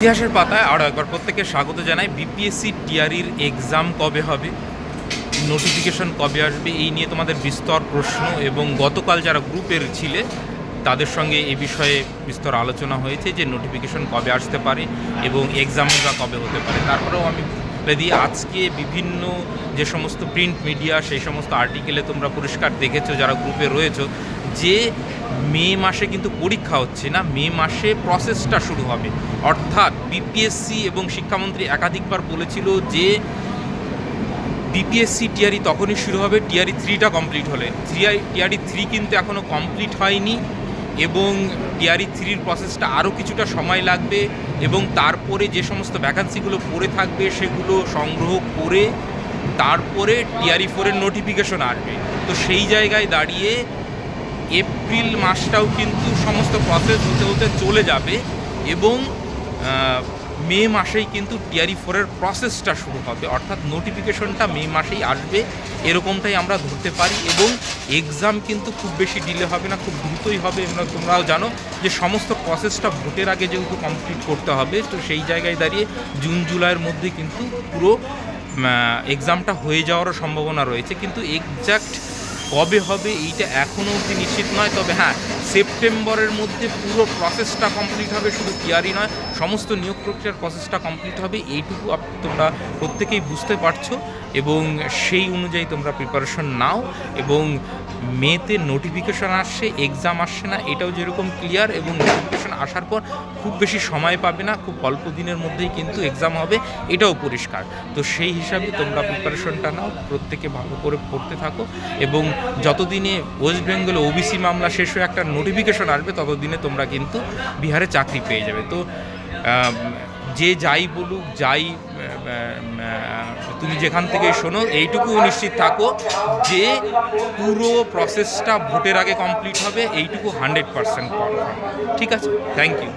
ইতিহাসের পাতায় আরও একবার প্রত্যেককে স্বাগত জানাই। বিপিএসসি টিআরির এক্সাম কবে হবে, নোটিফিকেশন কবে আসবে, এই নিয়ে তোমাদের বিস্তর প্রশ্ন এবং গতকাল যারা গ্রুপের ছিলে তাদের সঙ্গে এ বিষয়ে বিস্তর আলোচনা হয়েছে যে নোটিফিকেশন কবে আসতে পারে এবং এক্সামটা কবে হতে পারে। তারপরেও আমি বলে দিই, আজকে বিভিন্ন যে সমস্ত প্রিন্ট মিডিয়া সেই সমস্ত আর্টিকেলে তোমরা পরিষ্কার দেখেছো যারা গ্রুপে রয়েছো যে মে মাসে কিন্তু পরীক্ষা হচ্ছে না, মে মাসে প্রসেসটা শুরু হবে। অর্থাৎ বিপিএসসি এবং শিক্ষামন্ত্রী একাধিকবার বলেছিল যে বিপিএসসি টিআরই তখনই শুরু হবে টিআরই 3টা কমপ্লিট হলে। টিআরই 3 কিন্তু এখনও কমপ্লিট হয়নি এবং টিআরই 3-র প্রসেসটা আরও কিছুটা সময় লাগবে এবং তারপরে যে সমস্ত ভ্যাকান্সিগুলো পড়ে থাকবে সেগুলো সংগ্রহ করে তারপরে টিআরই 4-এর নোটিফিকেশন আসবে। তো সেই জায়গায় দাঁড়িয়ে এপ্রিল মাসটাও কিন্তু সমস্ত প্রসেস হতে হতে চলে যাবে এবং মে মাসেই কিন্তু টিআরই 4-এর প্রসেসটা শুরু হবে। অর্থাৎ নোটিফিকেশনটা মে মাসেই আসবে এরকমটাই আমরা ধরতে পারি এবং এক্সাম কিন্তু খুব বেশি ডিলে হবে না, খুব দ্রুতই হবে। তোমরাও জানো যে সমস্ত প্রসেসটা ভোটের আগে যেহেতু কমপ্লিট করতে হবে, তো সেই জায়গায় দাঁড়িয়ে জুন জুলাইয়ের মধ্যে কিন্তু পুরো এক্সামটা হয়ে যাওয়ারও সম্ভাবনা রয়েছে। কিন্তু এক্স্যাক্ট কবে হবে এইটা এখনও অবধি নিশ্চিত নয়। তবে হ্যাঁ, সেপ্টেম্বরের মধ্যে পুরো প্রসেসটা কমপ্লিট হবে, শুধু টিআরই নয় সমস্ত নিয়োগ প্রক্রিয়ার প্রসেসটা কমপ্লিট হবে, এইটুকু তোমরা প্রত্যেকেই বুঝতে পারছো এবং সেই অনুযায়ী তোমরা প্রিপারেশন নাও। এবং মেতে নোটিফিকেশন আসছে, এক্সাম আসছে না এটাও যেরকম ক্লিয়ার, এবং নোটিফিকেশন আসার পর খুব বেশি সময় পাবে না, খুব অল্প দিনের মধ্যেই কিন্তু এক্সাম হবে এটাও পরিষ্কার। তো সেই হিসাবে তোমরা প্রিপারেশনটা নাও, প্রত্যেকে ভালো করে পড়তে থাকো এবং যতদিনে ওয়েস্ট বেঙ্গলে ওবিসি মামলা শেষ হয়ে একটা নোটিফিকেশন আসবে ততদিনে তোমরা কিন্তু বিহারে চাকরি পেয়ে যাবে। তো যে যাই বলুক, যাই তুমি যেখান থেকে শোনো, এইটুকু নিশ্চিত থাকো যে পুরো প্রসেসটা ভোটের আগে কমপ্লিট হবে, এইটুকু 100% কনফার্ম। ঠিক আছে, থ্যাংক ইউ।